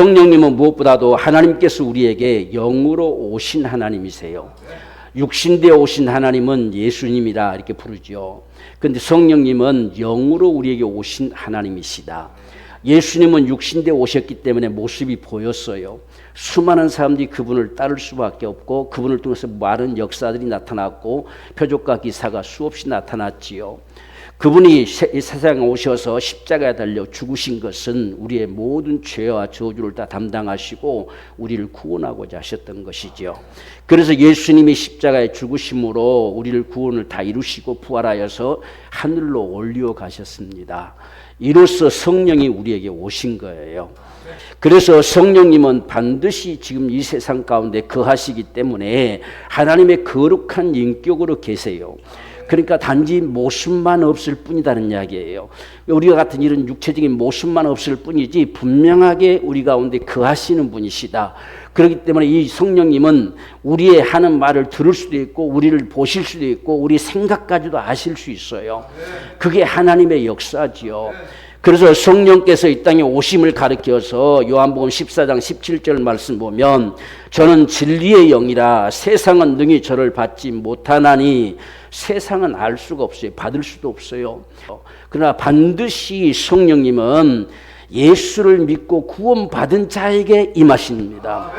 성령님은 무엇보다도 하나님께서 우리에게 영으로 오신 하나님이세요. 육신되어 오신 하나님은 예수님이라 이렇게 부르죠. 그런데 성령님은 영으로 우리에게 오신 하나님이시다. 예수님은 육신되어 오셨기 때문에 모습이 보였어요. 수많은 사람들이 그분을 따를 수밖에 없고 그분을 통해서 많은 역사들이 나타났고 표적과 기사가 수없이 나타났지요. 그분이 이 세상에 오셔서 십자가에 달려 죽으신 것은 우리의 모든 죄와 저주를 다 담당하시고 우리를 구원하고자 하셨던 것이죠. 그래서 예수님이 십자가에 죽으심으로 우리를 구원을 다 이루시고 부활하여서 하늘로 올려 가셨습니다. 이로써 성령이 우리에게 오신 거예요. 그래서 성령님은 반드시 지금 이 세상 가운데 거하시기 때문에 하나님의 거룩한 인격으로 계세요. 그러니까 단지 모습만 없을 뿐이다는 이야기예요. 우리와 같은 이런 육체적인 모습만 없을 뿐이지 분명하게 우리 가운데 거하시는 분이시다. 그렇기 때문에 이 성령님은 우리의 하는 말을 들을 수도 있고 우리를 보실 수도 있고 우리 생각까지도 아실 수 있어요. 그게 하나님의 역사지요. 그래서 성령께서 이 땅에 오심을 가리켜서 요한복음 14장 17절 말씀 보면 저는 진리의 영이라 세상은 능히 저를 받지 못하나니 세상은 알 수가 없어요. 받을 수도 없어요. 그러나 반드시 성령님은 예수를 믿고 구원받은 자에게 임하십니다.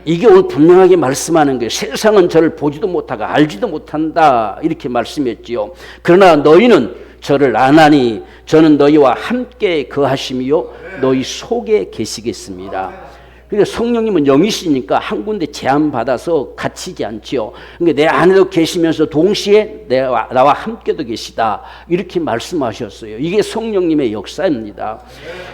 이게 오늘 분명하게 말씀하는 거예요. 세상은 저를 보지도 못하고 알지도 못한다 이렇게 말씀했지요. 그러나 너희는 저를 아나니 저는 너희와 함께 거하심이요 너희 속에 계시겠습니다. 그러니까 성령님은 영이시니까 한 군데 제한받아서 갇히지 않지요. 그러니까 내 안에도 계시면서 동시에 나와 함께도 계시다 이렇게 말씀하셨어요. 이게 성령님의 역사입니다.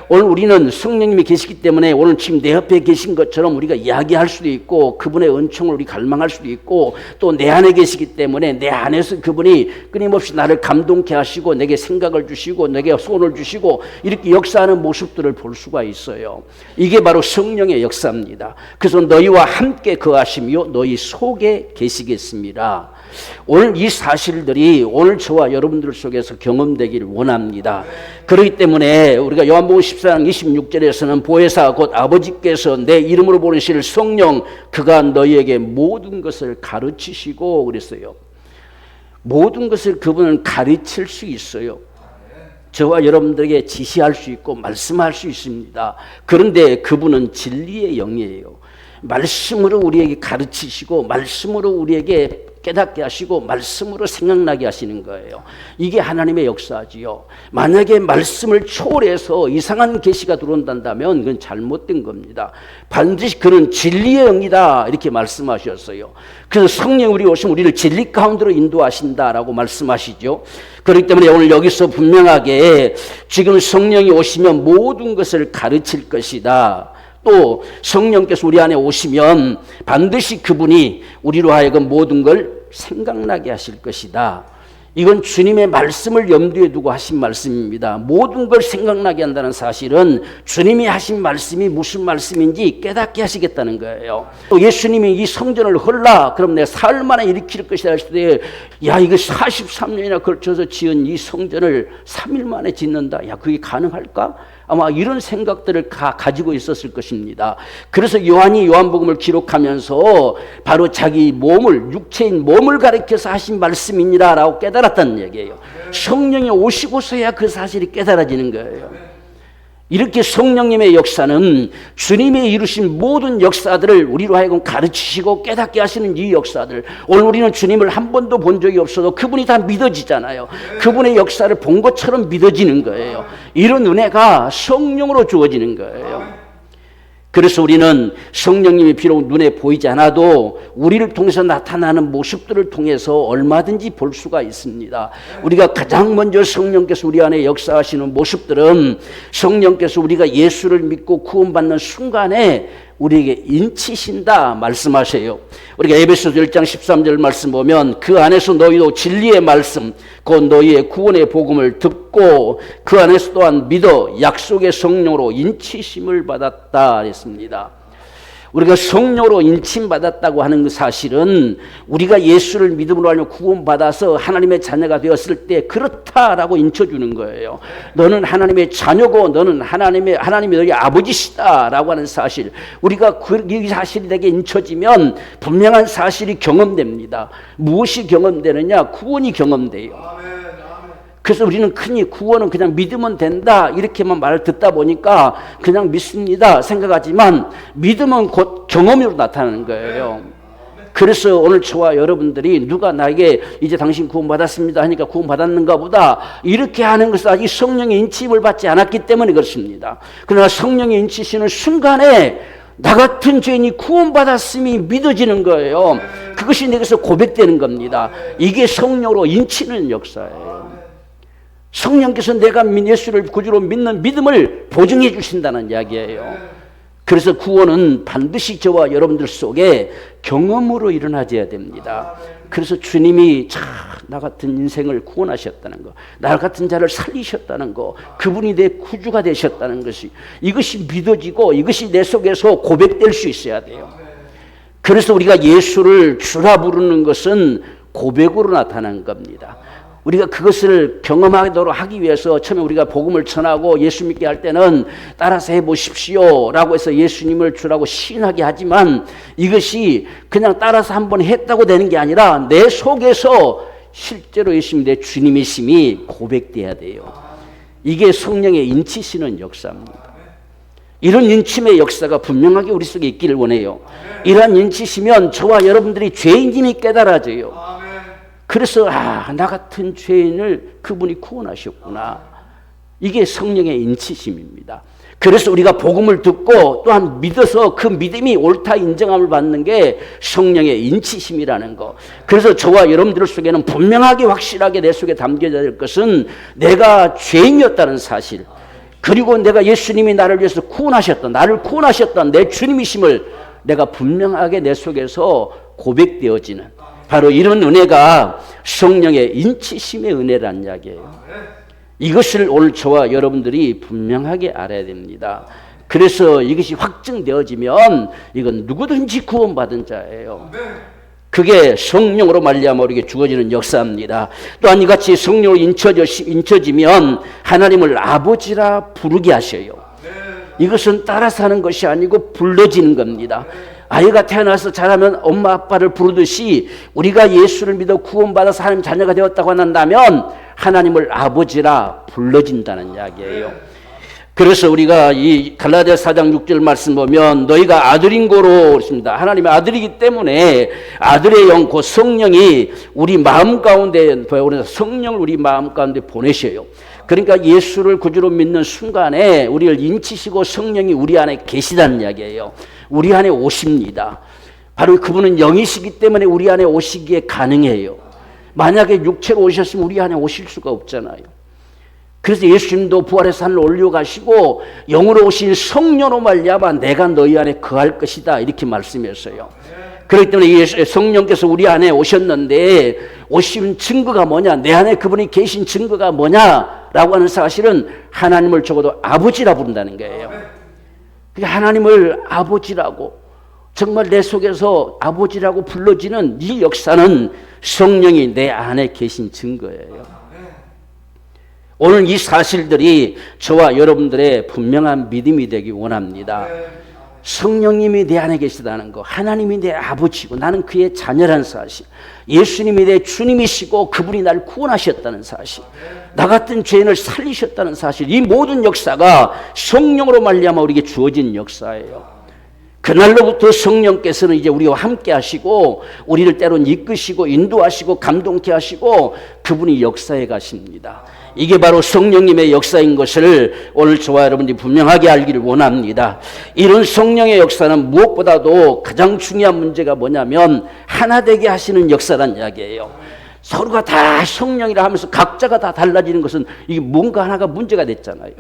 오늘 우리는 성령님이 계시기 때문에 오늘 지금 내 옆에 계신 것처럼 우리가 이야기할 수도 있고 그분의 은총을 우리 갈망할 수도 있고 또 내 안에 계시기 때문에 내 안에서 그분이 끊임없이 나를 감동케 하시고 내게 생각을 주시고 내게 소원을 주시고 이렇게 역사하는 모습들을 볼 수가 있어요. 이게 바로 성령의 역사입니다. 그래서 너희와 함께 거하시며 너희 속에 계시겠습니다. 오늘 이 사실들이 오늘 저와 여러분들 속에서 경험되기를 원합니다. 그렇기 때문에 우리가 요한복음 14장 26절에서는 보혜사 곧 아버지께서 내 이름으로 보내실 성령 그가 너희에게 모든 것을 가르치시고 그랬어요. 모든 것을 그분은 가르칠 수 있어요. 저와 여러분들에게 지시할 수 있고 말씀할 수 있습니다. 그런데 그분은 진리의 영이에요. 말씀으로 우리에게 가르치시고 말씀으로 우리에게 깨닫게 하시고 말씀으로 생각나게 하시는 거예요. 이게 하나님의 역사지요. 만약에 말씀을 초월해서 이상한 계시가 들어온다면 그건 잘못된 겁니다. 반드시 그는 진리의 영이다 이렇게 말씀하셨어요. 그래서 성령 우리 오시면 우리를 진리 가운데로 인도하신다라고 말씀하시죠. 그렇기 때문에 오늘 여기서 분명하게 지금 성령이 오시면 모든 것을 가르칠 것이다. 또 성령께서 우리 안에 오시면 반드시 그분이 우리로 하여금 모든 걸 생각나게 하실 것이다. 이건 주님의 말씀을 염두에 두고 하신 말씀입니다. 모든 걸 생각나게 한다는 사실은 주님이 하신 말씀이 무슨 말씀인지 깨닫게 하시겠다는 거예요. 또 예수님이 이 성전을 헐라 그럼 내가 사흘 만에 일으킬 것이다 했을 때 야 이거 43년이나 걸쳐서 지은 이 성전을 3일 만에 짓는다. 야 그게 가능할까? 아마 이런 생각들을 가지고 있었을 것입니다. 그래서 요한이 요한복음을 기록하면서 바로 자기 몸을 육체인 몸을 가리켜서 하신 말씀이니라라고 깨달았다는 얘기예요. 성령이 오시고서야 그 사실이 깨달아지는 거예요. 이렇게 성령님의 역사는 주님이 이루신 모든 역사들을 우리로 하여금 가르치시고 깨닫게 하시는 이 역사들, 오늘 우리는 주님을 한 번도 본 적이 없어도 그분이 다 믿어지잖아요. 그분의 역사를 본 것처럼 믿어지는 거예요. 이런 은혜가 성령으로 주어지는 거예요. 그래서 우리는 성령님이 비록 눈에 보이지 않아도 우리를 통해서 나타나는 모습들을 통해서 얼마든지 볼 수가 있습니다. 우리가 가장 먼저 성령께서 우리 안에 역사하시는 모습들은 성령께서 우리가 예수를 믿고 구원받는 순간에 우리에게 인치신다 말씀하세요. 우리가 에베소서 1장 13절 말씀 보면 그 안에서 너희도 진리의 말씀 곧 너희의 구원의 복음을 듣고 그 안에서 또한 믿어 약속의 성령으로 인치심을 받았다 했습니다. 우리가 성령으로 인침받았다고 하는 그 사실은 우리가 예수를 믿음으로 알며 구원받아서 하나님의 자녀가 되었을 때 그렇다라고 인쳐주는 거예요. 너는 하나님의 자녀고 너는 하나님이 너희 아버지시다라고 하는 사실, 우리가 이 사실이 내게 인쳐지면 분명한 사실이 경험됩니다. 무엇이 경험되느냐? 구원이 경험돼요. 그래서 우리는 흔히 구원은 그냥 믿으면 된다 이렇게만 말을 듣다 보니까 그냥 믿습니다 생각하지만, 믿음은 곧 경험으로 나타나는 거예요. 그래서 오늘 저와 여러분들이 누가 나에게 이제 당신 구원받았습니다 하니까 구원받았는가 보다 이렇게 하는 것은 아직 성령의 인침을 받지 않았기 때문에 그렇습니다. 그러나 성령의 인치시는 순간에 나 같은 죄인이 구원받았음이 믿어지는 거예요. 그것이 내게서 고백되는 겁니다. 이게 성령으로 인치는 역사예요. 성령께서 내가 예수를 구주로 믿는 믿음을 보증해 주신다는 이야기예요. 그래서 구원은 반드시 저와 여러분들 속에 경험으로 일어나져야 됩니다. 그래서 주님이 나 같은 인생을 구원하셨다는 거, 나 같은 자를 살리셨다는 거, 그분이 내 구주가 되셨다는 것이, 이것이 믿어지고 이것이 내 속에서 고백될 수 있어야 돼요. 그래서 우리가 예수를 주라 부르는 것은 고백으로 나타난 겁니다. 우리가 그것을 경험하도록 하기 위해서 처음에 우리가 복음을 전하고 예수 믿게 할 때는 따라서 해보십시오 라고 해서 예수님을 주라고 시인하게 하지만, 이것이 그냥 따라서 한번 했다고 되는 게 아니라 내 속에서 실제로 예수님이 내 주님이심이 고백돼야 돼요. 이게 성령의 인치시는 역사입니다. 이런 인침의 역사가 분명하게 우리 속에 있기를 원해요. 이러한 인치시면 저와 여러분들이 죄인임이 깨달아져요. 그래서 나 같은 죄인을 그분이 구원하셨구나. 이게 성령의 인치심입니다. 그래서 우리가 복음을 듣고 또한 믿어서 그 믿음이 옳다 인정함을 받는 게 성령의 인치심이라는 거. 그래서 저와 여러분들 속에는 분명하게 확실하게 내 속에 담겨야 될 것은 내가 죄인이었다는 사실, 그리고 내가 예수님이 나를 위해서 나를 구원하셨던 내 주님이심을 내가 분명하게 내 속에서 고백되어지는, 바로 이런 은혜가 성령의 인치심의 은혜라는 이야기예요. 이것을 오늘 저와 여러분들이 분명하게 알아야 됩니다. 그래서 이것이 확증되어지면 이건 누구든지 구원받은 자예요. 그게 성령으로 말미암아 우리에게 주어지는 역사입니다. 또한 이같이 성령으로 인쳐지면 하나님을 아버지라 부르게 하셔요. 이것은 따라서 하는 것이 아니고 불러지는 겁니다. 아이가 태어나서 자라면 엄마 아빠를 부르듯이 우리가 예수를 믿어 구원받아서 하나님 자녀가 되었다고 한다면 하나님을 아버지라 불러진다는 이야기예요. 그래서 우리가 이 갈라디아서 4장 6절 말씀 보면 너희가 아들인 고로 그렇습니다. 하나님의 아들이기 때문에 아들의 영 곧 성령이 우리 마음 가운데, 성령을 우리 마음 가운데 보내셔요. 그러니까 예수를 구주로 믿는 순간에 우리를 인치시고 성령이 우리 안에 계시다는 이야기예요. 우리 안에 오십니다. 바로 그분은 영이시기 때문에 우리 안에 오시기에 가능해요. 만약에 육체로 오셨으면 우리 안에 오실 수가 없잖아요. 그래서 예수님도 부활해서 하늘로 올려가시고 영으로 오신 성령으로 말미암아 내가 너희 안에 거할 것이다 이렇게 말씀했어요. 그렇기 때문에 성령께서 우리 안에 오셨는데 오신 증거가 뭐냐, 내 안에 그분이 계신 증거가 뭐냐라고 하는 사실은 하나님을 적어도 아버지라 부른다는 거예요. 하나님을 아버지라고, 정말 내 속에서 아버지라고 불러지는 이 역사는 성령이 내 안에 계신 증거예요. 오늘 이 사실들이 저와 여러분들의 분명한 믿음이 되기 원합니다. 성령님이 내 안에 계시다는 거, 하나님이 내 아버지고 나는 그의 자녀라는 사실, 예수님이 내 주님이시고 그분이 나를 구원하셨다는 사실, 나 같은 죄인을 살리셨다는 사실, 이 모든 역사가 성령으로 말미암아 우리에게 주어진 역사예요. 그날로부터 성령께서는 이제 우리와 함께 하시고 우리를 때론 이끄시고 인도하시고 감동케 하시고 그분이 역사해 가십니다. 이게 바로 성령님의 역사인 것을 오늘 저와 여러분들이 분명하게 알기를 원합니다. 이런 성령의 역사는 무엇보다도 가장 중요한 문제가 뭐냐면 하나 되게 하시는 역사란 이야기예요. 서로가 다 성령이라 하면서 각자가 다 달라지는 것은 이게 뭔가 하나가 문제가 됐잖아요.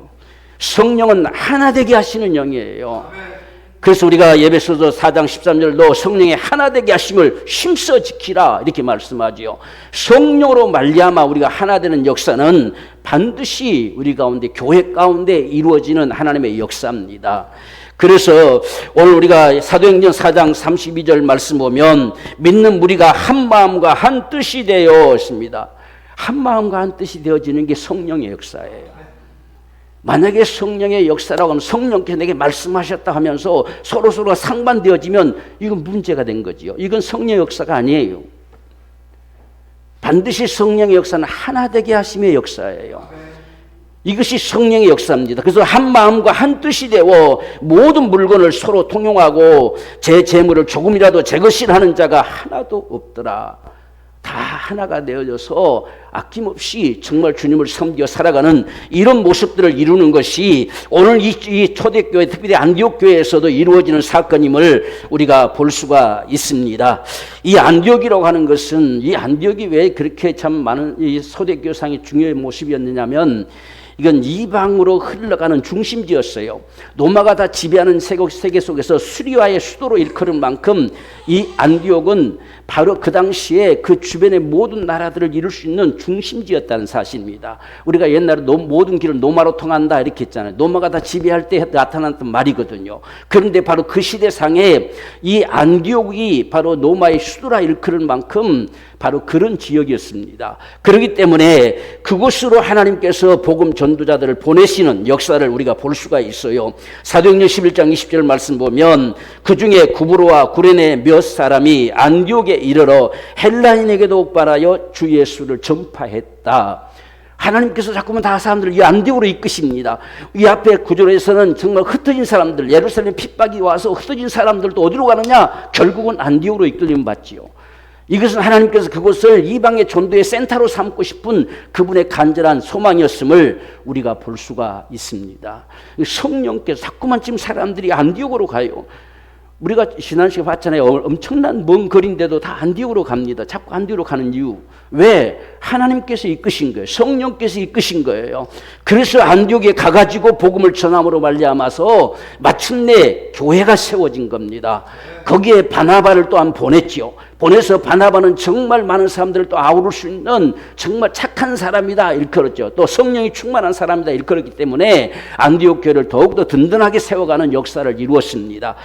성령은 하나 되게 하시는 영이에요. 그래서 우리가 에베소서 4장 13절도 성령의 하나 되게 하심을 힘써 지키라 이렇게 말씀하지요. 성령으로 말미암아 우리가 하나 되는 역사는 반드시 우리 가운데 교회 가운데 이루어지는 하나님의 역사입니다. 그래서 오늘 우리가 사도행전 4장 32절 말씀 보면 믿는 무리가 한 마음과 한 뜻이 되어 있습니다. 한 마음과 한 뜻이 되어지는 게 성령의 역사예요. 만약에 성령의 역사라고 하면 성령께서 내게 말씀하셨다 하면서 서로서로 상반되어지면 이건 문제가 된 거지요. 이건 성령의 역사가 아니에요. 반드시 성령의 역사는 하나 되게 하심의 역사예요. 이것이 성령의 역사입니다. 그래서 한 마음과 한 뜻이 되어 모든 물건을 서로 통용하고 제 재물을 조금이라도 제 것이라 하는 자가 하나도 없더라. 다 하나가 되어져서 아낌없이 정말 주님을 섬겨 살아가는 이런 모습들을 이루는 것이 오늘 이 초대교회, 특별히 안디옥 교회에서도 이루어지는 사건임을 우리가 볼 수가 있습니다. 이 안디옥이라고 하는 것은, 이 안디옥이 왜 그렇게 참 많은 이 초대교회상의 중요한 모습이었느냐면, 이건 이방으로 흘러가는 중심지였어요. 로마가 다 지배하는 세계 속에서 수리와의 수도로 일컬은 만큼 이 안디옥은 바로 그 당시에 그 주변의 모든 나라들을 이룰 수 있는 중심지였다는 사실입니다. 우리가 옛날에 모든 길은 로마로 통한다 이렇게 했잖아요. 로마가 다 지배할 때 나타났던 말이거든요. 그런데 바로 그 시대상에 이 안디옥이 바로 로마의 수도라 일컬은 만큼 바로 그런 지역이었습니다. 그렇기 때문에 그곳으로 하나님께서 복음 전도자들을 보내시는 역사를 우리가 볼 수가 있어요. 사도행전 11장 20절 말씀 보면 그 중에 구브로와 구레네 몇 사람이 안디옥에 이르러 헬라인에게도 옥발하여 주 예수를 전파했다. 하나님께서 자꾸만 다 사람들을 이 안디옥으로 이끄십니다. 이 앞에 구절에서는 정말 흩어진 사람들, 예루살렘 핍박이 와서 흩어진 사람들도 어디로 가느냐? 결국은 안디옥으로 이끌림 받지요. 이것은 하나님께서 그곳을 이방의 전도의 센터로 삼고 싶은 그분의 간절한 소망이었음을 우리가 볼 수가 있습니다. 성령께서 자꾸만 지금 사람들이 안디옥으로 가요. 우리가 지난 시간에 봤잖아요. 엄청난 먼 거리인데도 다 안디옥으로 갑니다. 자꾸 안디옥으로 가는 이유. 왜? 하나님께서 이끄신 거예요. 성령께서 이끄신 거예요. 그래서 안디옥에 가가지고 복음을 전함으로 말미암아서 마침내 교회가 세워진 겁니다. 거기에 바나바를 또한 보냈지요. 보내서 바나바는 정말 많은 사람들을 또 아우를 수 있는 정말 착한 사람이다 일컬었죠. 또 성령이 충만한 사람이다 일컬었기 때문에 안디옥 교회를 더욱더 든든하게 세워가는 역사를 이루었습니다.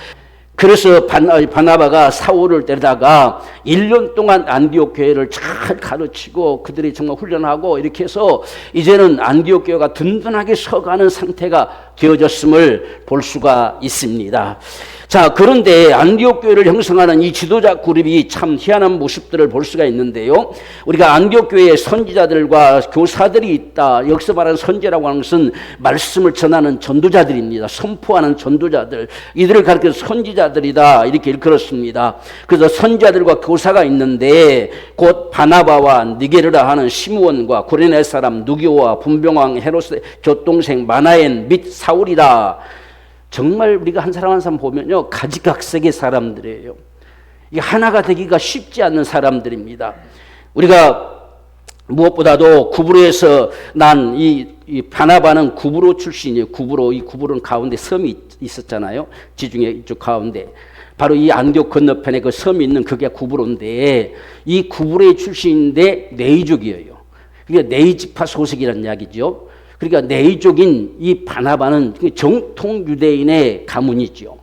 그래서 바나바가 사울을 데려다가 1년 동안 안디옥 교회를 잘 가르치고 그들이 정말 훈련하고 이렇게 해서 이제는 안디옥 교회가 든든하게 서가는 상태가 되어졌음을 볼 수가 있습니다. 자, 그런데 안디옥 교회를 형성하는 이 지도자 그룹이 참 희한한 모습들을 볼 수가 있는데요. 우리가 안디옥 교회에 선지자들과 교사들이 있다. 여기서 말하는 선지자라고 하는 것은 말씀을 전하는 전도자들입니다. 선포하는 전도자들. 이들을 가리켜서 선지자들이다. 이렇게 일컬었습니다. 그래서 선지자들과 교사가 있는데 곧 바나바와 니게르라 하는 시므온과 구레네 사람 누기오와 분병왕 헤롯의 곁동생 마나엔 및 사울이다. 정말 우리가 한 사람 한 사람 보면요, 가지각색의 사람들이에요. 이게 하나가 되기가 쉽지 않는 사람들입니다. 우리가 무엇보다도 구브로에서 난 이 바나바는 구브로 출신이에요. 구브로, 이 구브로는 가운데 섬이 있었잖아요. 지중해 이쪽 가운데. 바로 이 안디옥 건너편에 그 섬이 있는 그게 구브로인데, 이 구브로의 출신인데 네이족이에요. 그게 네이지파 소식이라는 이야기죠. 그러니까 네이족인 이 바나바는 정통 유대인의 가문이죠.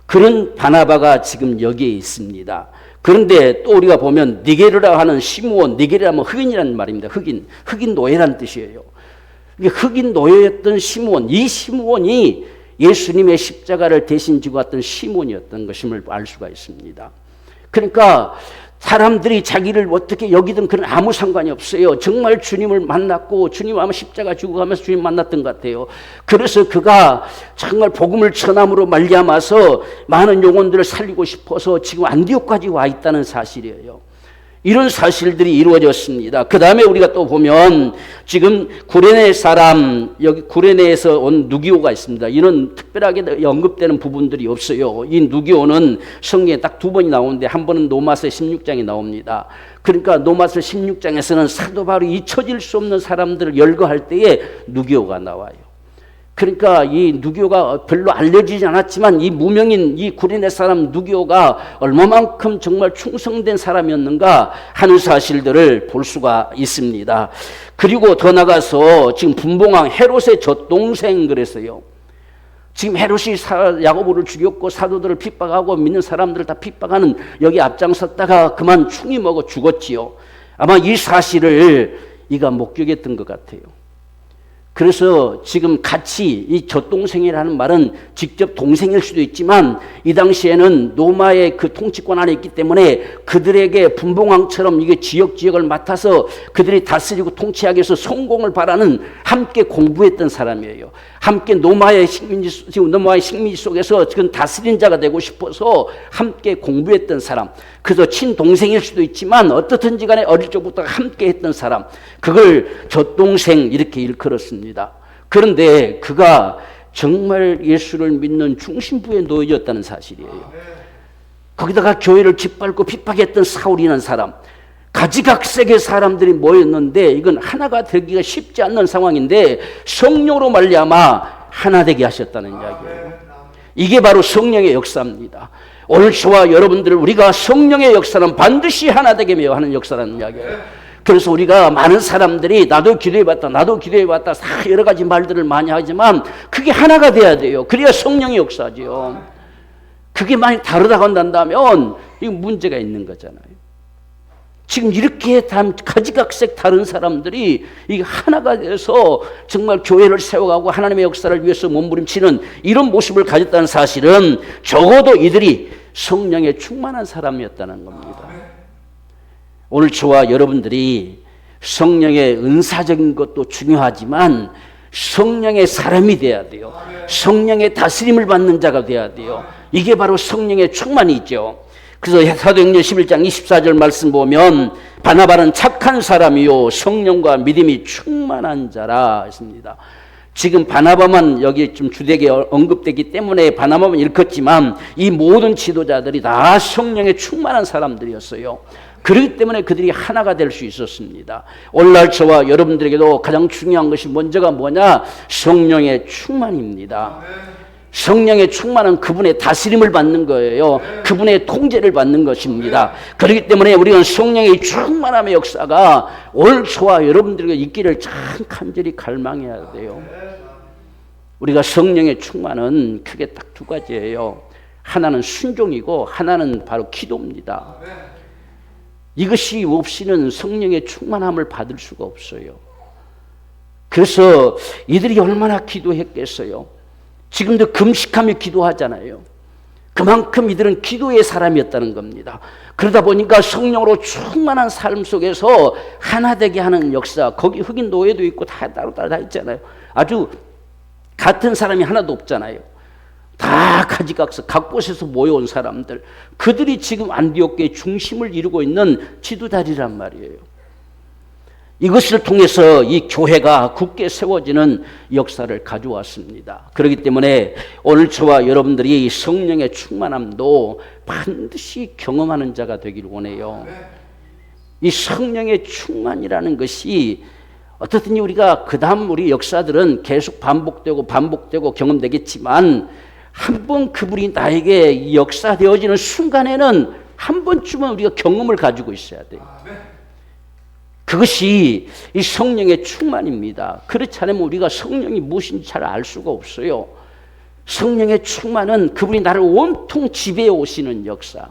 그런 바나바가 지금 여기에 있습니다. 그런데 또 우리가 보면 니게르라 하는 시므온, 니게르라면 흑인이라는 말입니다. 흑인 노예라는 뜻이에요. 흑인 노예였던 시므온, 이 시므온이 예수님의 십자가를 대신 지고 왔던 시므온이었던 것임을 알 수가 있습니다. 그러니까 사람들이 자기를 어떻게 여기든 그런 아무 상관이 없어요. 정말 주님을 만났고 주님 아마 십자가 지고 가면서 주님 만났던 것 같아요. 그래서 그가 정말 복음을 전함으로 말미암아서 많은 영혼들을 살리고 싶어서 지금 안디옥까지 와 있다는 사실이에요. 이런 사실들이 이루어졌습니다. 그 다음에 우리가 또 보면 지금 구레네 사람, 여기 구레네에서 온 누기오가 있습니다. 이런 특별하게 언급되는 부분들이 없어요. 이 누기오는 성경에 딱 2번이 나오는데 한 번은 노마서 16장에 나옵니다. 그러니까 노마서 16장에서는 사도 바울이 잊혀질 수 없는 사람들을 열거할 때에 누기오가 나와요. 그러니까 이 누기오가 별로 알려지지 않았지만 이 무명인 이 구레네 사람 누기오가 얼마만큼 정말 충성된 사람이었는가 하는 사실들을 볼 수가 있습니다. 그리고 더 나가서 지금 분봉왕 헤롯의 젖동생 그랬어요. 지금 헤롯이 야고보를 죽였고 사도들을 핍박하고 믿는 사람들을 다 핍박하는 여기 앞장섰다가 그만 충이 먹어 죽었지요. 아마 이 사실을 이가 목격했던 것 같아요. 그래서 지금 같이 이 젖동생이라는 말은 직접 동생일 수도 있지만 이 당시에는 로마의 그 통치권 안에 있기 때문에 그들에게 분봉왕처럼 이게 지역을 맡아서 그들이 다스리고 통치하기 위해서 성공을 바라는 함께 공부했던 사람이에요. 함께 로마의 식민지 속에서 지금 다스린 자가 되고 싶어서 함께 공부했던 사람. 그래서 친동생일 수도 있지만 어떻든지 간에 어릴 적부터 함께 했던 사람. 그걸 젖동생 이렇게 일컬었습니다. 그런데 그가 정말 예수를 믿는 중심부에 놓여졌다는 사실이에요. 거기다가 교회를 짓밟고 핍박했던 사울이라는 사람. 가지각색의 사람들이 모였는데 이건 하나가 되기가 쉽지 않는 상황인데 성령으로 말미암아 하나 되게 하셨다는 이야기예요. 이게 바로 성령의 역사입니다. 오늘 저와 여러분들을 우리가 성령의 역사는 반드시 하나 되게 하는 역사라는 이야기예요. 그래서 우리가 많은 사람들이 나도 기도해봤다 여러 가지 말들을 많이 하지만 그게 하나가 돼야 돼요. 그래야 성령의 역사지요. 그게 만약 다르다고 한다면 이건 문제가 있는 거잖아요. 지금 이렇게 가지각색 다른 사람들이 이게 하나가 돼서 정말 교회를 세워가고 하나님의 역사를 위해서 몸부림치는 이런 모습을 가졌다는 사실은 적어도 이들이 성령에 충만한 사람이었다는 겁니다. 오늘 저와 여러분들이 성령의 은사적인 것도 중요하지만 성령의 사람이 돼야 돼요. 성령의 다스림을 받는 자가 돼야 돼요. 이게 바로 성령의 충만이죠. 그래서 사도행전 11장 24절 말씀 보면 바나바는 착한 사람이요 성령과 믿음이 충만한 자라 했습니다. 지금 바나바만 여기 좀 주되게 언급되기 때문에 바나바만 일컫지만 이 모든 지도자들이 다 성령에 충만한 사람들이었어요. 그렇기 때문에 그들이 하나가 될 수 있었습니다. 오늘날 저와 여러분들에게도 가장 중요한 것이 먼저가 뭐냐? 성령의 충만입니다. 성령의 충만은 그분의 다스림을 받는 거예요. 그분의 통제를 받는 것입니다. 그렇기 때문에 우리는 성령의 충만함의 역사가 오늘 저와 여러분들에게 있기를 참 간절히 갈망해야 돼요. 우리가 성령의 충만은 크게 딱 두 가지예요. 하나는 순종이고 하나는 바로 기도입니다. 이것이 없이는 성령의 충만함을 받을 수가 없어요. 그래서 이들이 얼마나 기도했겠어요. 지금도 금식하며 기도하잖아요. 그만큼 이들은 기도의 사람이었다는 겁니다. 그러다 보니까 성령으로 충만한 삶 속에서 하나 되게 하는 역사, 거기 흑인 노예도 있고 다 따로따로 다 있잖아요. 아주 같은 사람이 하나도 없잖아요. 다 가지각색 각 곳에서 모여온 사람들, 그들이 지금 안디옥교의 중심을 이루고 있는 지도자리란 말이에요. 이것을 통해서 이 교회가 굳게 세워지는 역사를 가져왔습니다. 그렇기 때문에 오늘 저와 여러분들이 성령의 충만함도 반드시 경험하는 자가 되기를 원해요. 이 성령의 충만이라는 것이 어떻든지 우리가 그 다음 우리 역사들은 계속 반복되고 경험되겠지만 한번 그분이 나에게 역사되어지는 순간에는 한 번쯤은 우리가 경험을 가지고 있어야 돼요. 그것이 이 성령의 충만입니다. 그렇지 않으면 우리가 성령이 무엇인지 잘 알 수가 없어요. 성령의 충만은 그분이 나를 온통 지배해 오시는 역사.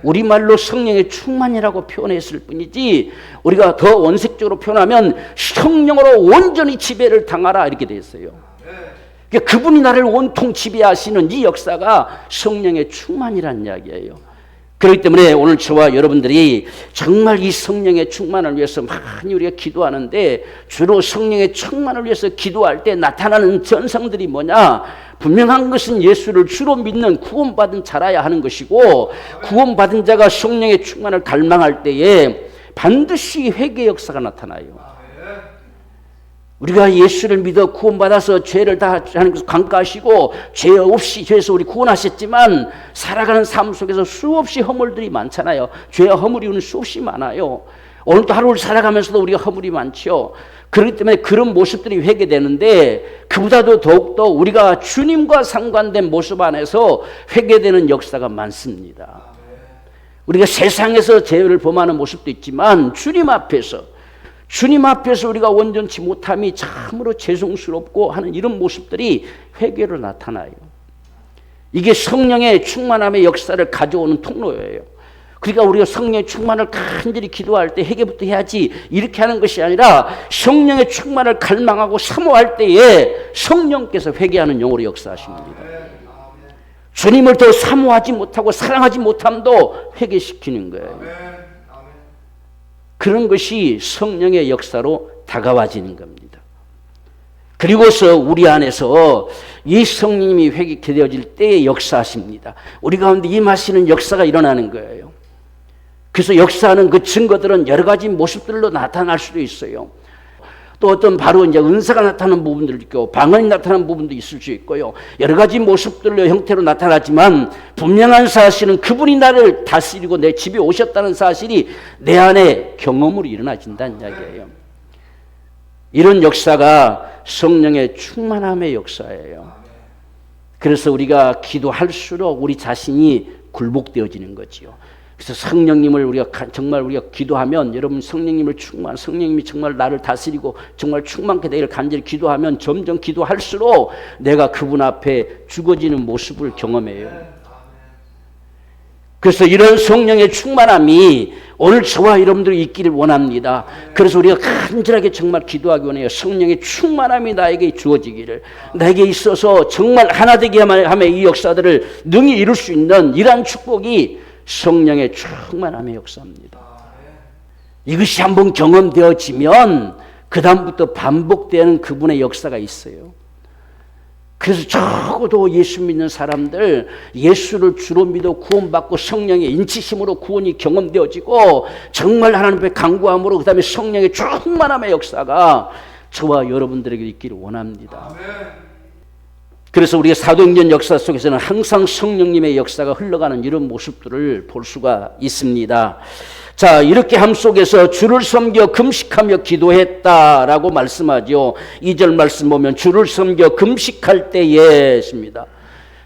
우리말로 성령의 충만이라고 표현했을 뿐이지 우리가 더 원색적으로 표현하면 성령으로 온전히 지배를 당하라 이렇게 돼 있어요. 그러니까 그분이 나를 온통 지배하시는 이 역사가 성령의 충만이라는 이야기예요. 그렇기 때문에 오늘 저와 여러분들이 정말 이 성령의 충만을 위해서 많이 우리가 기도하는데 주로 성령의 충만을 위해서 기도할 때 나타나는 전성들이 뭐냐? 분명한 것은 예수를 주로 믿는 구원받은 자라야 하는 것이고 구원받은 자가 성령의 충만을 갈망할 때에 반드시 회개 역사가 나타나요. 우리가 예수를 믿어 구원받아서 죄를 다 하나님께서 강가하시고 죄 없이 죄에서 우리 구원하셨지만 살아가는 삶 속에서 수없이 허물들이 많잖아요. 죄와 허물이 수없이 많아요. 오늘도 하루를 살아가면서도 우리가 허물이 많죠. 그렇기 때문에 그런 모습들이 회개되는데 그보다도 더욱더 우리가 주님과 상관된 모습 안에서 회개되는 역사가 많습니다. 우리가 세상에서 죄를 범하는 모습도 있지만 주님 앞에서 주님 앞에서 우리가 온전치 못함이 참으로 죄송스럽고 하는 이런 모습들이 회개로 나타나요. 이게 성령의 충만함의 역사를 가져오는 통로예요. 그러니까 우리가 성령의 충만을 간절히 기도할 때 회개부터 해야지 이렇게 하는 것이 아니라 성령의 충만을 갈망하고 사모할 때에 성령께서 회개하는 영으로 역사하십니다. 주님을 더 사모하지 못하고 사랑하지 못함도 회개시키는 거예요. 그런 것이 성령의 역사로 다가와지는 겁니다. 그리고서 우리 안에서 이 성령님이 회개케 되어질 때에 역사하십니다. 우리 가운데 임하시는 역사가 일어나는 거예요. 그래서 역사하는 그 증거들은 여러 가지 모습들로 나타날 수도 있어요. 또 어떤 바로 이제 은사가 나타나는 부분들도 있고 방언이 나타나는 부분도 있을 수 있고요. 여러 가지 모습들로 형태로 나타나지만 분명한 사실은 그분이 나를 다스리고 내 집에 오셨다는 사실이 내 안에 경험으로 일어나진다는 이야기예요. 이런 역사가 성령의 충만함의 역사예요. 그래서 우리가 기도할수록 우리 자신이 굴복되어지는 거지요. 그래서 성령님을 정말 우리가 기도하면 여러분 성령님이 정말 나를 다스리고 정말 충만케 되기를 간절히 기도하면 점점 기도할수록 내가 그분 앞에 죽어지는 모습을 경험해요. 그래서 이런 성령의 충만함이 오늘 저와 여러분들이 있기를 원합니다. 그래서 우리가 간절하게 정말 기도하기 원해요. 성령의 충만함이 나에게 주어지기를, 나에게 있어서 정말 하나 되게 하며 이 역사들을 능히 이룰 수 있는 이러한 축복이 성령의 충만함의 역사입니다. 이것이 한번 경험되어지면 그 다음부터 반복되는 그분의 역사가 있어요. 그래서 적어도 예수 믿는 사람들, 예수를 주로 믿어 구원받고 성령의 인치심으로 구원이 경험되어지고 정말 하나님 앞에 간구함으로 그 다음에 성령의 충만함의 역사가 저와 여러분들에게 있기를 원합니다. 그래서 우리가 사도행전 역사 속에서는 항상 성령님의 역사가 흘러가는 이런 모습들을 볼 수가 있습니다. 자, 이렇게 함 속에서 주를 섬겨 금식하며 기도했다라고 말씀하죠. 2절 말씀 보면 주를 섬겨 금식할 때에 있습니다.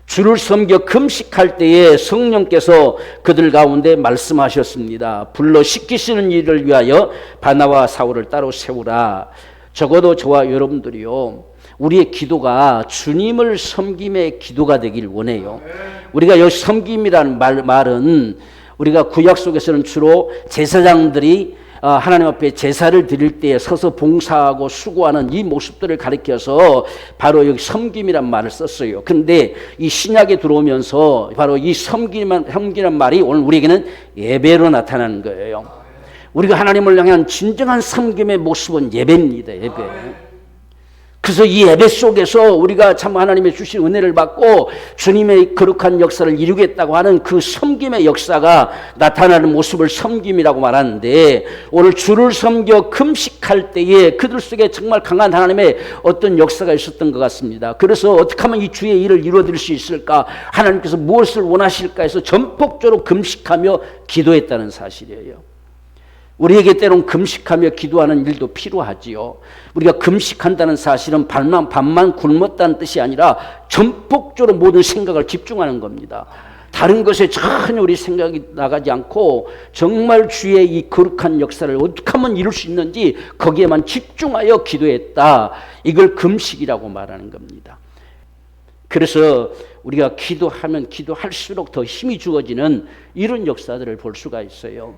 주를 섬겨 금식할 때에 성령께서 그들 가운데 말씀하셨습니다. 불러 씻기시는 일을 위하여 바나와 사울을 따로 세우라. 적어도 저와 여러분들이요, 우리의 기도가 주님을 섬김의 기도가 되길 원해요. 우리가 여기 섬김이라는 말은 우리가 구약 속에서는 주로 제사장들이 하나님 앞에 제사를 드릴 때에 서서 봉사하고 수고하는 이 모습들을 가리켜서 바로 여기 섬김이란 말을 썼어요. 그런데 이 신약에 들어오면서 바로 이 섬김이란 말이 오늘 우리에게는 예배로 나타나는 거예요. 우리가 하나님을 향한 진정한 섬김의 모습은 예배입니다. 예배. 그래서 이 예배 속에서 우리가 참 하나님의 주신 은혜를 받고 주님의 거룩한 역사를 이루겠다고 하는 그 섬김의 역사가 나타나는 모습을 섬김이라고 말하는데, 오늘 주를 섬겨 금식할 때에 그들 속에 정말 강한 하나님의 어떤 역사가 있었던 것 같습니다. 그래서 어떻게 하면 이 주의 일을 이루어드릴 수 있을까, 하나님께서 무엇을 원하실까 해서 전폭적으로 금식하며 기도했다는 사실이에요. 우리에게 때론 금식하며 기도하는 일도 필요하지요. 우리가 금식한다는 사실은 밥만 굶었다는 뜻이 아니라 전폭적으로 모든 생각을 집중하는 겁니다. 다른 것에 전혀 우리 생각이 나가지 않고 정말 주의 이 거룩한 역사를 어떻게 하면 이룰 수 있는지 거기에만 집중하여 기도했다. 이걸 금식이라고 말하는 겁니다. 그래서 우리가 기도하면 기도할수록 더 힘이 주어지는 이런 역사들을 볼 수가 있어요.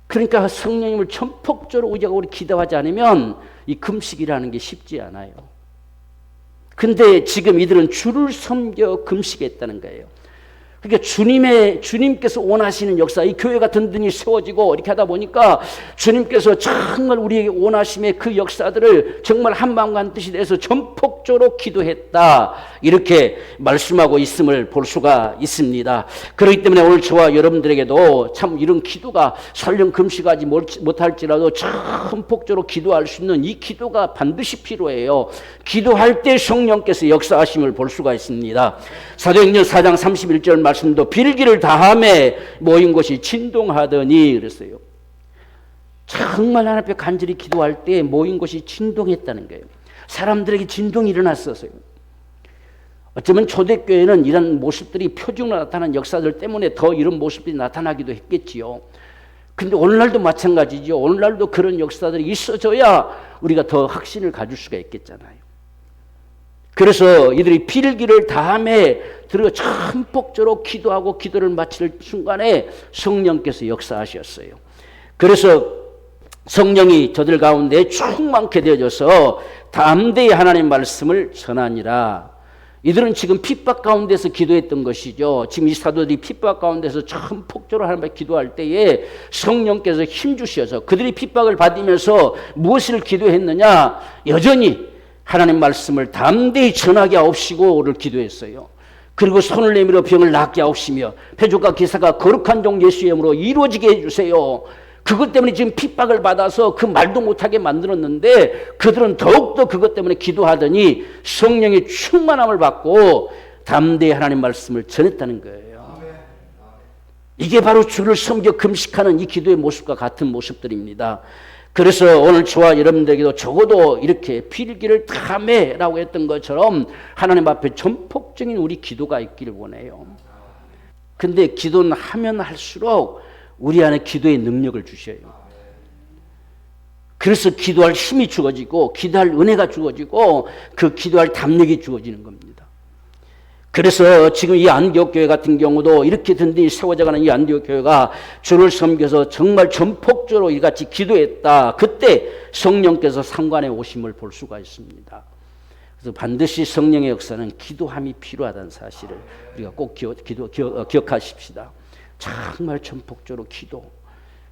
그러니까 성령님을 전폭적으로 우리 기도하지 않으면 이 금식이라는 게 쉽지 않아요. 근데 지금 이들은 주를 섬겨 금식했다는 거예요. 그러니까 주님께서 원하시는 역사, 이 교회가 든든히 세워지고 이렇게 하다 보니까 주님께서 정말 우리에게 원하심의 그 역사들을 정말 한 마음과 한 뜻이 돼서 전폭적으로 기도했다. 이렇게 말씀하고 있음을 볼 수가 있습니다. 그렇기 때문에 오늘 저와 여러분들에게도 참 이런 기도가 설령 금식하지 못할지라도 전폭적으로 기도할 수 있는 이 기도가 반드시 필요해요. 기도할 때 성령께서 역사하심을 볼 수가 있습니다. 사도행전 4장 31절 말씀도 빌기를 다함에 모인 곳이 진동하더니 그랬어요. 정말 하나님 앞에 간절히 기도할 때 모인 곳이 진동했다는 거예요. 사람들에게 진동이 일어났었어요. 어쩌면 초대교회는 이런 모습들이 표적으로 나타난 역사들 때문에 더 이런 모습들이 나타나기도 했겠지요. 근데 오늘날도 마찬가지죠. 오늘날도 그런 역사들이 있어져야 우리가 더 확신을 가질 수가 있겠잖아요. 그래서 이들이 필기를 다음에 들어 전폭적으로 기도하고 기도를 마칠 순간에 성령께서 역사하셨어요. 그래서 성령이 저들 가운데 충만케 되어져서 담대히 하나님의 말씀을 전하니라. 이들은 지금 핍박 가운데서 기도했던 것이죠. 지금 이 사도들이 핍박 가운데서 전폭적으로 하나님께 기도할 때에 성령께서 힘주셔서 그들이 핍박을 받으면서 무엇을 기도했느냐? 여전히 하나님 말씀을 담대히 전하게 하옵시고를 기도했어요. 그리고 손을 내밀어 병을 낫게 하옵시며 표적과 기사가 거룩한 종 예수의 이름으로 이루어지게 해주세요. 그것 때문에 지금 핍박을 받아서 그 말도 못하게 만들었는데 그들은 더욱더 그것 때문에 기도하더니 성령의 충만함을 받고 담대히 하나님 말씀을 전했다는 거예요. 이게 바로 주를 섬겨 금식하는 이 기도의 모습과 같은 모습들입니다. 그래서 오늘 저와 여러분들에게도 적어도 이렇게 필기를 탐해라고 했던 것처럼 하나님 앞에 전폭적인 우리 기도가 있기를 원해요. 근데 기도는 하면 할수록 우리 안에 기도의 능력을 주셔요. 그래서 기도할 힘이 주어지고 기도할 은혜가 주어지고 그 기도할 담력이 주어지는 겁니다. 그래서 지금 이 안디옥 교회 같은 경우도 이렇게 든든히 세워져가는 이 안디옥 교회가 주를 섬겨서 정말 전폭적으로 이같이 기도했다. 그때 성령께서 상관에 오심을 볼 수가 있습니다. 그래서 반드시 성령의 역사는 기도함이 필요하다는 사실을 우리가 꼭 기억하십시다. 정말 전폭적으로 기도.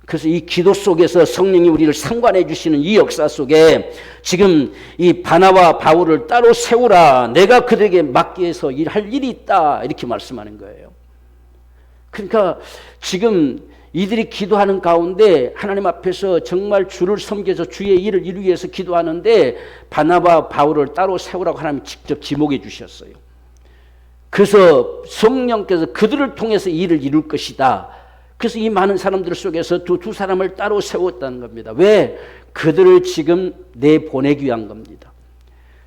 그래서 이 기도 속에서 성령이 우리를 상관해 주시는 이 역사 속에 지금 이 바나와 바울을 따로 세우라. 내가 그들에게 맡기 위해서 할 일이 있다. 이렇게 말씀하는 거예요. 그러니까 지금 이들이 기도하는 가운데 하나님 앞에서 정말 주를 섬겨서 주의 일을 이루기 위해서 기도하는데 바나바 바울을 따로 세우라고 하나님이 직접 지목해 주셨어요. 그래서 성령께서 그들을 통해서 일을 이룰 것이다. 그래서 이 많은 사람들 속에서 두 사람을 따로 세웠다는 겁니다. 왜? 그들을 지금 내보내기 위한 겁니다.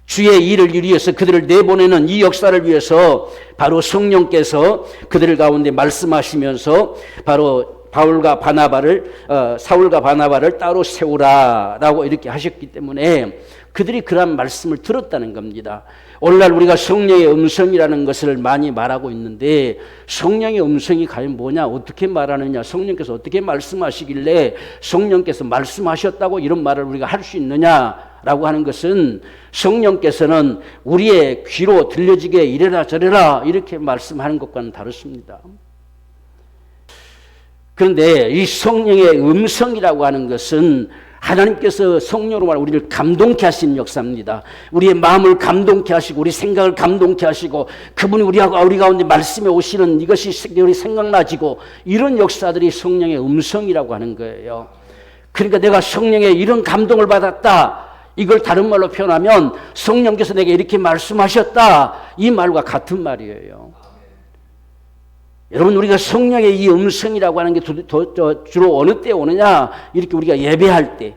주의 일을 이루기 위해서 그들을 내보내는 이 역사를 위해서 바로 성령께서 그들 가운데 말씀하시면서 바로 사울과 바나바를 따로 세우라라고 이렇게 하셨기 때문에 그들이 그러한 말씀을 들었다는 겁니다. 오늘날 우리가 성령의 음성이라는 것을 많이 말하고 있는데 성령의 음성이 과연 뭐냐? 어떻게 말하느냐? 성령께서 어떻게 말씀하시길래 성령께서 말씀하셨다고 이런 말을 우리가 할 수 있느냐라고 하는 것은 성령께서는 우리의 귀로 들려지게 이래라 저래라 이렇게 말씀하는 것과는 다릅니다. 그런데 이 성령의 음성이라고 하는 것은 하나님께서 성령으로 말하고 우리를 감동케 하시는 역사입니다. 우리의 마음을 감동케 하시고 우리 생각을 감동케 하시고 그분이 우리 가운데 말씀에 오시는 이것이 우리 생각나지고 이런 역사들이 성령의 음성이라고 하는 거예요. 그러니까 내가 성령의 이런 감동을 받았다. 이걸 다른 말로 표현하면 성령께서 내게 이렇게 말씀하셨다. 이 말과 같은 말이에요. 여러분 우리가 성령의 이 음성이라고 하는 게 주로 어느 때 오느냐? 이렇게 우리가 예배할 때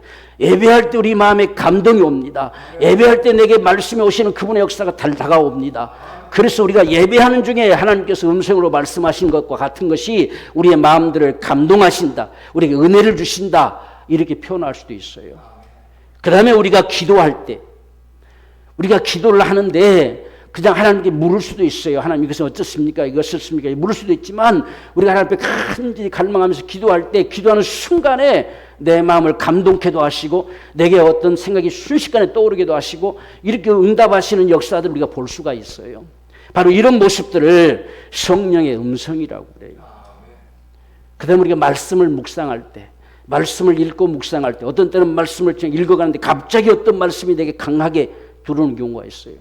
우리 마음에 감동이 옵니다. 예배할 때 내게 말씀에 오시는 그분의 역사가 다가옵니다. 그래서 우리가 예배하는 중에 하나님께서 음성으로 말씀하신 것과 같은 것이 우리의 마음들을 감동하신다. 우리에게 은혜를 주신다. 이렇게 표현할 수도 있어요. 그 다음에 우리가 기도할 때 우리가 기도를 하는데 그냥 하나님께 물을 수도 있어요. 하나님 이것은 어떻습니까? 이거 어떻습니까? 물을 수도 있지만 우리가 하나님 앞에 간절히 갈망하면서 기도할 때 기도하는 순간에 내 마음을 감동케도 하시고 내게 어떤 생각이 순식간에 떠오르기도 하시고 이렇게 응답하시는 역사들을 우리가 볼 수가 있어요. 바로 이런 모습들을 성령의 음성이라고 그래요. 그 다음에 우리가 말씀을 묵상할 때 말씀을 읽고 묵상할 때 어떤 때는 말씀을 읽어가는데 갑자기 어떤 말씀이 내게 강하게 들어오는 경우가 있어요.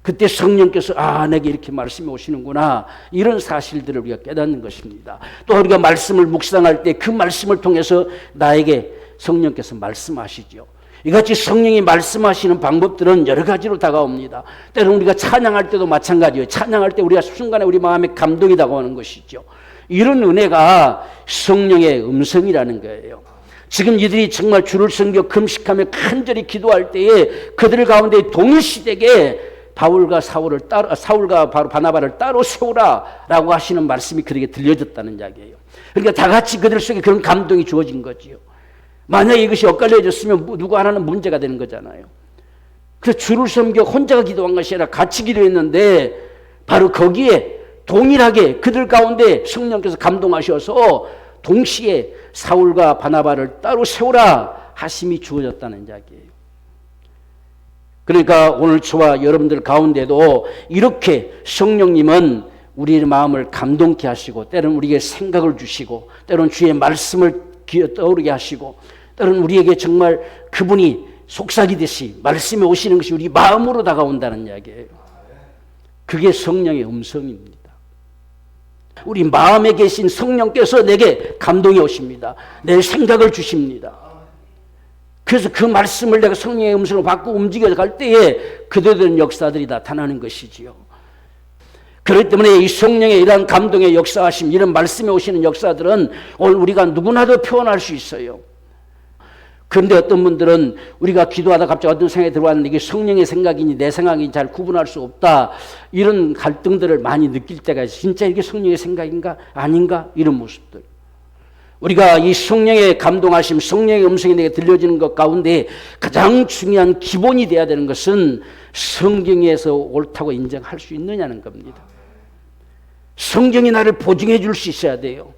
그때 성령께서 내게 이렇게 말씀이 오시는구나 이런 사실들을 우리가 깨닫는 것입니다. 또 우리가 말씀을 묵상할 때 그 말씀을 통해서 나에게 성령께서 말씀하시죠. 이같이 성령이 말씀하시는 방법들은 여러 가지로 다가옵니다. 때로는 우리가 찬양할 때도 마찬가지예요. 찬양할 때 우리가 순간에 우리 마음에 감동이 다가오는 것이죠. 이런 은혜가 성령의 음성이라는 거예요. 지금 이들이 정말 주를 섬겨 금식하며 간절히 기도할 때에 그들 가운데 동일시되게 사울과 바로 바나바를 따로 세우라라고 하시는 말씀이 그들에게 들려졌다는 이야기예요. 그러니까 다 같이 그들 속에 그런 감동이 주어진 거지요. 만약에 이것이 엇갈려졌으면 누구 하나는 문제가 되는 거잖아요. 그래서 주를 섬겨 혼자가 기도한 것이 아니라 같이 기도했는데 바로 거기에 동일하게 그들 가운데 성령께서 감동하셔서 동시에 사울과 바나바를 따로 세우라 하심이 주어졌다는 이야기예요. 그러니까 오늘 저와 여러분들 가운데도 이렇게 성령님은 우리의 마음을 감동케 하시고 때로는 우리에게 생각을 주시고 때로는 주의 말씀을 떠오르게 하시고 때로는 우리에게 정말 그분이 속삭이듯이 말씀에 오시는 것이 우리 마음으로 다가온다는 이야기예요. 그게 성령의 음성입니다. 우리 마음에 계신 성령께서 내게 감동이 오십니다. 내 생각을 주십니다. 그래서 그 말씀을 내가 성령의 음성을 받고 움직여갈 때에 그대로 된 역사들이 나타나는 것이지요. 그렇기 때문에 이 성령의 이러한 감동의 역사하심, 이런 말씀에 오시는 역사들은 오늘 우리가 누구나도 표현할 수 있어요. 그런데 어떤 분들은 우리가 기도하다 갑자기 어떤 생각이 들어왔는데 이게 성령의 생각이니 내 생각인지 잘 구분할 수 없다. 이런 갈등들을 많이 느낄 때가 있어요. 진짜 이게 성령의 생각인가 아닌가 이런 모습들. 우리가 이 성령의 감동하심, 성령의 음성이 내게 들려지는 것 가운데 가장 중요한 기본이 되어야 되는 것은 성경에서 옳다고 인정할 수 있느냐는 겁니다. 성경이 나를 보증해 줄 수 있어야 돼요.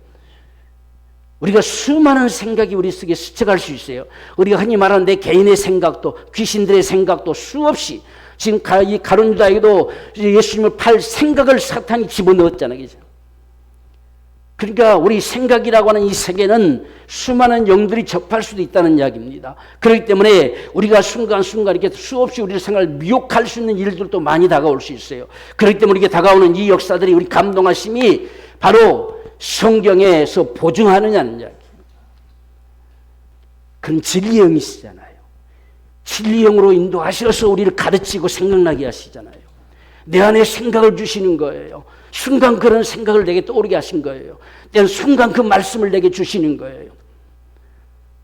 우리가 수많은 생각이 우리 속에 스쳐갈 수 있어요. 우리가 흔히 말하는 내 개인의 생각도 귀신들의 생각도 수없이 지금 이 가룟 유다에게도 예수님을 팔 생각을 사탄이 집어넣었잖아요. 그죠? 그러니까 우리 생각이라고 하는 이 세계는 수많은 영들이 접할 수도 있다는 이야기입니다. 그렇기 때문에 우리가 순간순간 이렇게 수없이 우리의 생각을 미혹할 수 있는 일들도 많이 다가올 수 있어요. 그렇기 때문에 이렇게 다가오는 이 역사들이 우리 감동하심이 바로 성경에서 보증하느냐는 이야기. 그런 진리 영이시잖아요. 진리 영으로 인도하셔서 우리를 가르치고 생각나게 하시잖아요. 내 안에 생각을 주시는 거예요. 순간 그런 생각을 내게 떠오르게 하신 거예요. 때는 순간 그 말씀을 내게 주시는 거예요.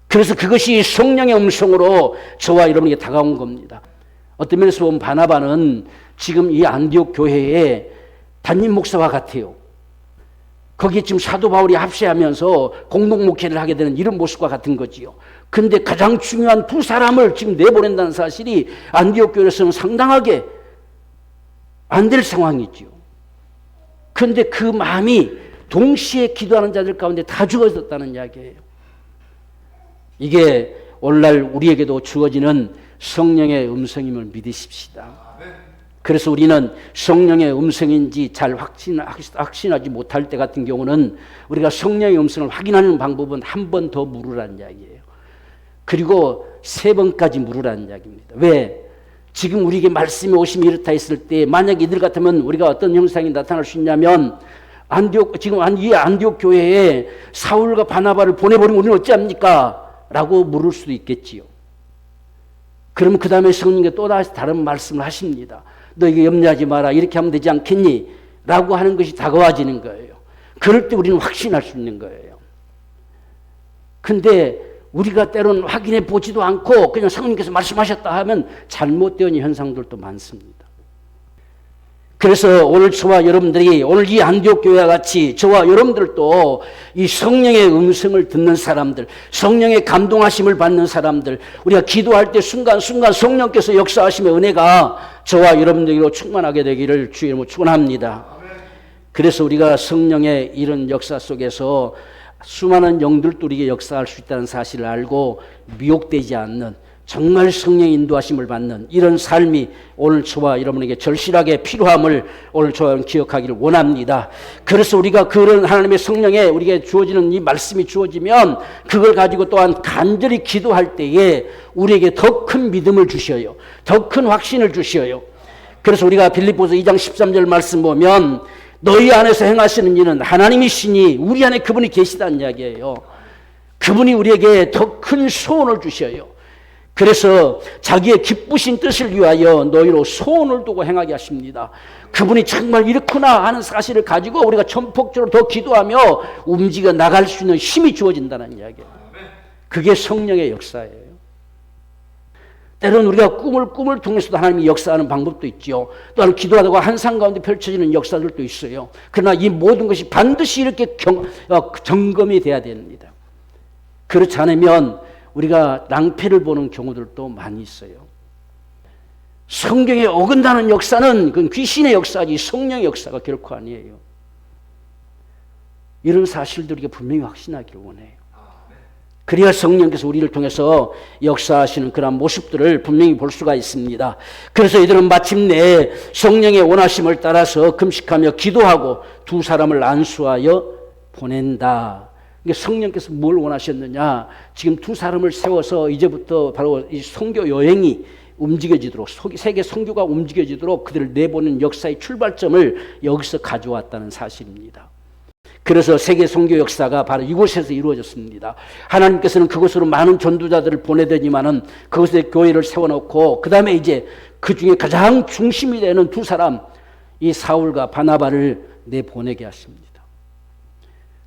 그래서 그것이 성령의 음성으로 저와 여러분에게 다가온 겁니다. 어떤 면에서 보면 바나바는 지금 이 안디옥 교회의 담임 목사와 같아요. 거기에 지금 사도 바울이 합세하면서 공동 목회를 하게 되는 이런 모습과 같은 거지요. 근데 가장 중요한 두 사람을 지금 내보낸다는 사실이 안디옥 교회에서는 상당하게 안 될 상황이지요. 그런데 그 마음이 동시에 기도하는 자들 가운데 다 주어졌다는 이야기예요. 이게 오늘날 우리에게도 주어지는 성령의 음성임을 믿으십시다. 그래서 우리는 성령의 음성인지 잘 확신하지 못할 때 같은 경우는 우리가 성령의 음성을 확인하는 방법은 한 번 더 물으라는 이야기예요. 그리고 3번까지 물으라는 이야기입니다. 왜? 지금 우리에게 말씀이 오심이 이렇다 했을 때 만약 이들 같으면 우리가 어떤 형상이 나타날 수 있냐면 지금 이 안디옥 교회에 사울과 바나바를 보내버리면 우리는 어찌합니까? 라고 물을 수도 있겠지요. 그러면 그 다음에 성령께 또다시 다른 말씀을 하십니다. 너 이거 염려하지 마라. 이렇게 하면 되지 않겠니? 라고 하는 것이 다가와지는 거예요. 그럴 때 우리는 확신할 수 있는 거예요. 근데 우리가 때로는 확인해 보지도 않고 그냥 성령께서 말씀하셨다 하면 잘못되는 현상들도 많습니다. 그래서 오늘 저와 여러분들이 오늘 이 안디옥 교회와 같이 저와 여러분들도 이 성령의 음성을 듣는 사람들, 성령의 감동하심을 받는 사람들, 우리가 기도할 때 순간순간 성령께서 역사하심의 은혜가 저와 여러분들에게로 충만하게 되기를 주의 이름으로 축원합니다. 그래서 우리가 성령의 이런 역사 속에서 수많은 영들도 우리에게 역사할 수 있다는 사실을 알고 미혹되지 않는 정말 성령의 인도하심을 받는 이런 삶이 오늘 저와 여러분에게 절실하게 필요함을 오늘 저와 기억하기를 원합니다. 그래서 우리가 그런 하나님의 성령에 우리에게 주어지는 이 말씀이 주어지면 그걸 가지고 또한 간절히 기도할 때에 우리에게 더 큰 믿음을 주셔요. 더 큰 확신을 주셔요. 그래서 우리가 빌립보서 2장 13절 말씀 보면 너희 안에서 행하시는 일은 하나님이시니 우리 안에 그분이 계시다는 이야기예요. 그분이 우리에게 더 큰 소원을 주셔요. 그래서 자기의 기쁘신 뜻을 위하여 너희로 소원을 두고 행하게 하십니다. 그분이 정말 이렇구나 하는 사실을 가지고 우리가 전폭적으로 더 기도하며 움직여 나갈 수 있는 힘이 주어진다는 이야기예요. 그게 성령의 역사예요. 때로는 우리가 꿈을 통해서도 하나님이 역사하는 방법도 있지요. 또한 기도하다가 한상 가운데 펼쳐지는 역사들도 있어요. 그러나 이 모든 것이 반드시 이렇게 점검이 돼야 됩니다. 그렇지 않으면 우리가 낭패를 보는 경우들도 많이 있어요. 성경에 어긋나는 역사는 그건 귀신의 역사지 성령의 역사가 결코 아니에요. 이런 사실들 우리가 분명히 확신하기를 원해요. 그래야 성령께서 우리를 통해서 역사하시는 그런 모습들을 분명히 볼 수가 있습니다. 그래서 이들은 마침내 성령의 원하심을 따라서 금식하며 기도하고 두 사람을 안수하여 보낸다. 그러니까 성령께서 뭘 원하셨느냐? 지금 두 사람을 세워서 이제부터 바로 이 선교 여행이 움직여지도록, 세계 선교가 움직여지도록 그들을 내보낸 역사의 출발점을 여기서 가져왔다는 사실입니다. 그래서 세계 선교 역사가 바로 이곳에서 이루어졌습니다. 하나님께서는 그곳으로 많은 전도자들을 보내더니만은 그곳에 교회를 세워놓고 그 다음에 이제 그 중에 가장 중심이 되는 두 사람, 이 사울과 바나바를 내보내게 하십니다.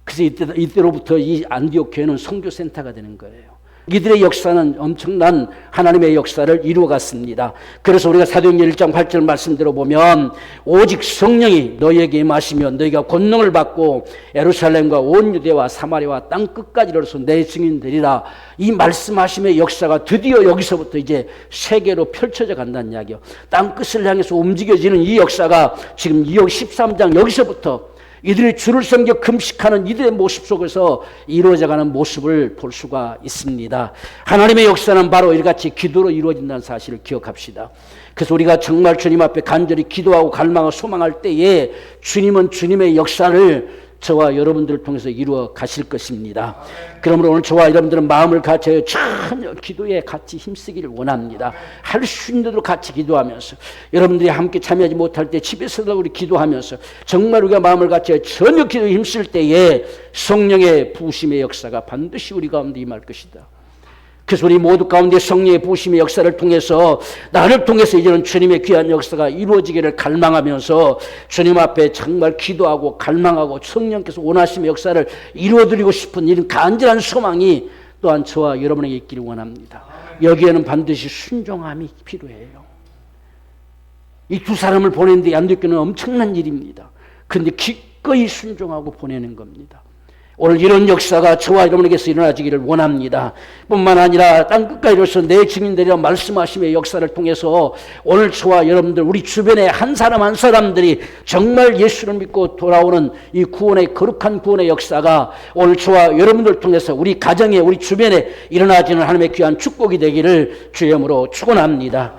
그래서 이때로부터 이 안디옥 교회는 선교센터가 되는 거예요. 이들의 역사는 엄청난 하나님의 역사를 이루어갔습니다. 그래서 우리가 사도행전 1장 8절 말씀대로 보면 오직 성령이 너희에게 임하시면 너희가 권능을 받고 예루살렘과 온 유대와 사마리아와 땅 끝까지 이르러서 내 증인 되리라. 이 말씀하심의 역사가 드디어 여기서부터 이제 세계로 펼쳐져 간다는 이야기요. 땅 끝을 향해서 움직여지는 이 역사가 지금 2억 13장 여기서부터 이들이 주를 섬겨 금식하는 이들의 모습 속에서 이루어져가는 모습을 볼 수가 있습니다. 하나님의 역사는 바로 이같이 기도로 이루어진다는 사실을 기억합시다. 그래서 우리가 정말 주님 앞에 간절히 기도하고 갈망하고 소망할 때에 주님은 주님의 역사를 저와 여러분들을 통해서 이루어 가실 것입니다. 그러므로 오늘 저와 여러분들은 마음을 같이 전혀 기도에 같이 힘쓰기를 원합니다. 할 수 있는 대로 같이 기도하면서 여러분들이 함께 참여하지 못할 때 집에서도 우리 기도하면서 정말 우리가 마음을 같이 전혀 기도에 힘쓸 때에 성령의 부으심의 역사가 반드시 우리 가운데 임할 것이다. 그래서 우리 모두 가운데 성령의 부으심의 역사를 통해서 나를 통해서 이제는 주님의 귀한 역사가 이루어지기를 갈망하면서 주님 앞에 정말 기도하고 갈망하고 성령께서 원하심의 역사를 이루어드리고 싶은 이런 간절한 소망이 또한 저와 여러분에게 있기를 원합니다. 여기에는 반드시 순종함이 필요해요. 이 두 사람을 보내는데 안디옥교는 엄청난 일입니다. 그런데 기꺼이 순종하고 보내는 겁니다. 오늘 이런 역사가 저와 여러분에게서 일어나지기를 원합니다. 뿐만 아니라 땅끝까지 이르러서 내 증인들이라 말씀하심의 역사를 통해서 오늘 저와 여러분들 우리 주변에 한 사람 한 사람들이 정말 예수를 믿고 돌아오는 이 구원의 거룩한 구원의 역사가 오늘 저와 여러분들 통해서 우리 가정에 우리 주변에 일어나지는 하나님의 귀한 축복이 되기를 주의 이름으로 축원합니다.